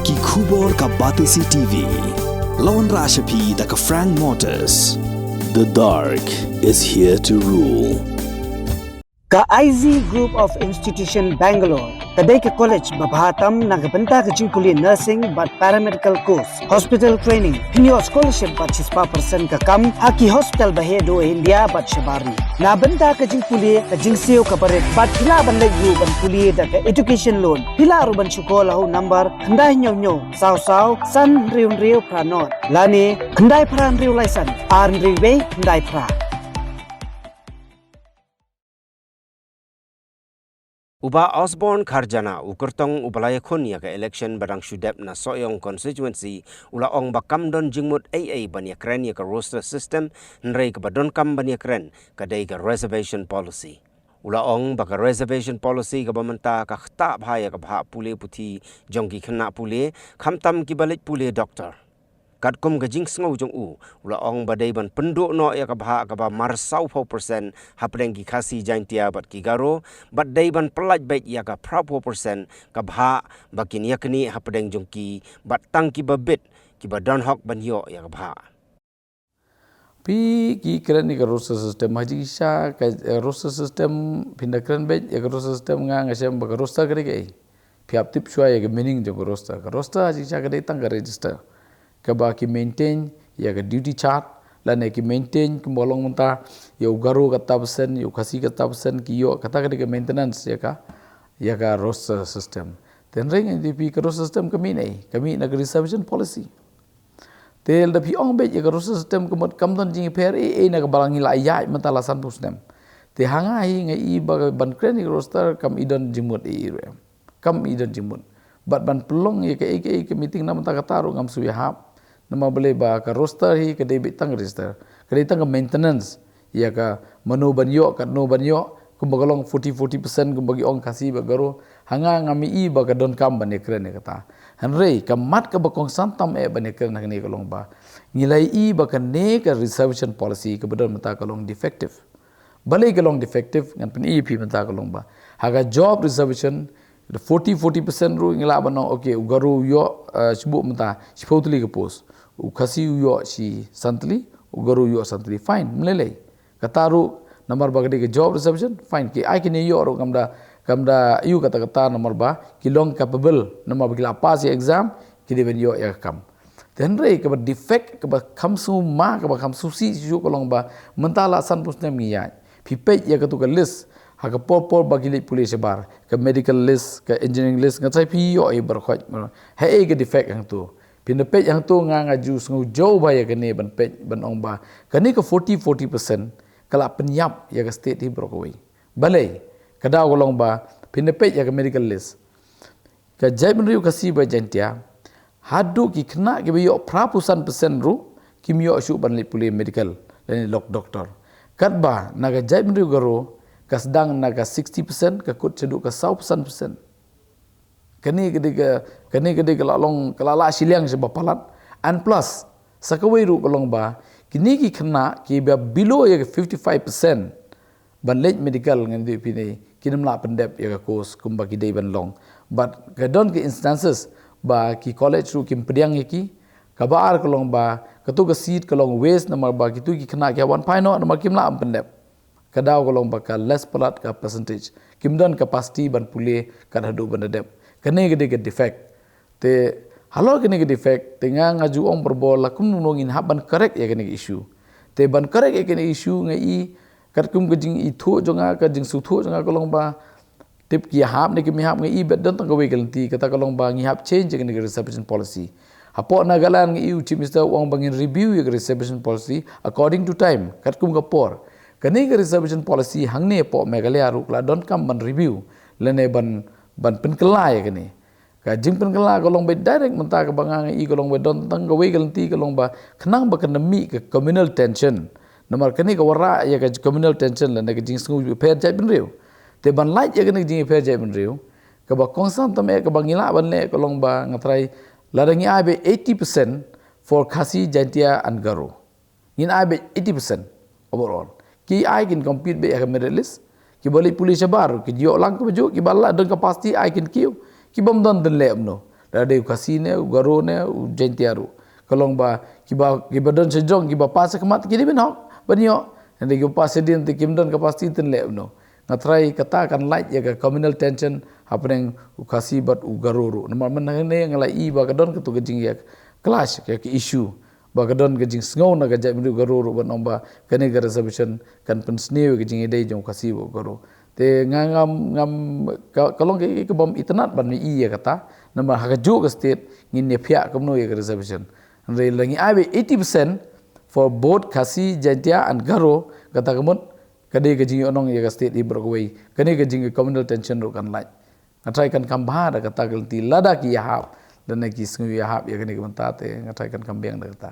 Ki khubor ka Batisi TV. Lawan Rashapi da ka Frank Motors. The dark is here to rule. Ka IZ Group of Institution Bangalore, kadai ke college babhatam nagabanta ke jingkuli nursing but paramedical course, hospital training, pinyo scholarship but 6% ka kam, haki hospital bahedo India but shabari. Na banta ke jingkuli ke jingsio ka baret but pila ban legu ban kuli da ke education loan, pila ru ban syukola ho number, kandai nyo saw san riu pranot, lani kandai pran riu laisan, ar riu be kandai pra. Uba Osborne Kharjana ukurtong ubalaya kunya ka election barang syudep na soyong constituency ula ong bakam don jingmut AA banya kren ya ka roster system nrei ka badon kam banya kren kadai ka reservation policy. Ula ong baka reservation policy ka bamanta ka khta bhaya ka bha pule puthi jongki khna pule khamtam ki balik pule doctor. Kat kum gajing sngau jong ula ong badai ban penduk no ya ka ba marsau 4% hapdeng ki khasi jaintia bat ki garo bat dai ban pelaj baik ya ka pra 4% ka bakin yakni hapdeng jong ki bat tang ki babit ki badan hok ban yo ya ka pi ki keren ni ka roster system haji sha ka roster system pinda keren baik ya ka roster system nga ngasem ba ka roster kare ke pi ap tip shwa ya ka meaning jong ka roster haji sha ka dai tang ka register kaba ki maintain ya ka duty chart lane ki maintain kumbolong menta ya ugaru kata persen ya kasi kata persen ki yo kata ka maintenance ya ka roster system then ring di pi ka roster system kami na reservation policy tel da pi ong be ya ka roster system kumot kamdon jing per na ka balangi la ya menta lasan pusnem te hanga hi ngai ba ban kren ni roster kam idon jimut kam idon jimut bat ban pelong ya ka meeting na menta kataru ngam suya hap nama boleh ba ka roster hi ka debit tang register ka tang maintenance ya ka menu banyo ka no banyo kumbagalong 40% kumbagi ong kasi ba garo hanga ngami ba ka don kam ban ekren kata hanrei ka mat ka ba kong santam ban ekren ngani kalong ba ngilai ba ka ne ka reservation policy ka bedon mata kalong defective balai kalong defective ngan pen pi mata kalong ba haga job reservation 40% ru ngila ba no okay ugaru yo sibuk mata sipotli ka post ukasi yo si santli ugaru yo santli fine melelei kataru nomor bagade ke job reservation fine ki ai kini yo ro kamda yu kata nomor ba kilong capable nomor bagila pass exam kidi ben yo ya kam then rei ke defect ke khamsu ma ke khamsu si ju kolong ba mentala san pusnem ngiya pipet ya ketu ke list ha ke por bagili police bar ke medical list ke engineering list ngatai pi yo ai berkhot he ke defect yang tu pinda pej yang tu ngaju sengu jauh bahaya kene ban pej ban ong ba kene ke 40% kala penyap ya ke state hi brokoi balai kada golong ba pinda pej ya ke medical list ke jaiben riu kasi ba jantia hadu ki kena ke biyo prapusan persen ru kimyo syu ban li puli medical dan lok doktor kat ba naga jaiben riu garo kasdang naga 60% ke kut ceduk ke 100% kene gede long kelala siliang sebab palat and plus sakawai ru kolong ba kini ki kena ki below ya 55% ban late medical ngan di pini kinam la pendep ya course kumba ki dei ban long but gadon ki instances ba ki college ru kim pediang ki kabar kolong ba ketu ke seat kolong waste nomor ba kitu ki kena ki wan paino nomor kim la pendep kadau kolong ba ka less palat ka percentage kim don capacity ban pule ka hadu ban dep kene gede ke defect te halo kene ke defect tenga ngaju ong berbol lakum nungin haban correct ya kene issue te ban correct ya kene issue ngai kat kum gejing itu jonga ka jing suthu jonga kolong ba tip ki hab ne ki mi hab ngai bet don tang we galanti kata kolong ba ngi hab change kene reservation policy hapo nagalan ngai chief minister ong bangin review ya reservation policy according to time kat kum ka por kene reservation policy hangne po megalaya ru la don kam ban review lene ban penkelai kene ka jing penkela kolong be direct menta ka bangang kolong be don tang we galanti kolong ba khnang ba kanami ke communal tension nomor kene ka wara ya ka communal tension la ka jing sngu per jai ben riu te ban light ya kene jing per jai ben riu ka ba konsam tame ka bangila ban le kolong ba ngatrai ladangi abe 80% for khasi jantia and garo in abe 80% overall ki I can compete be a medalist ki boleh polis baru ki jo lang ko jo ki balla don capacity I can kill ki bom don den lem no Ada ukasi ne, ugaro ne, ujentiaru. Kalau kiba don sejong kiba pas kemat kini benok, banyo. Nanti kiba pas sedin ti kimdon kapasti tenle no. Ngatrai kata kan light ya communal tension happening ukasi bat ugaruru. Nama mana ne ngalai I bagadon ketu gejing ya clash ke issue. Bagadon gejing sngau na gajak mindu garuru bat nomba kene ga resolution kan pensneu gejing idai jong ukasi ugaru. Te ngam kalau ke bom itnat ban I ya kata nama hagaju ke state ngin ne pihak kemno ya reservation. Andai langi abe 80% for both Khasi, Jaintia and Garo kata kemun kadai gejing onong ya state I berkuai kadai gejing communal tension ro kan lai. Ngatrai kan kambah da kata gelti lada ki yahap dan ki sengu yahap ya kadai kementate ngatrai kan kambeng da kata.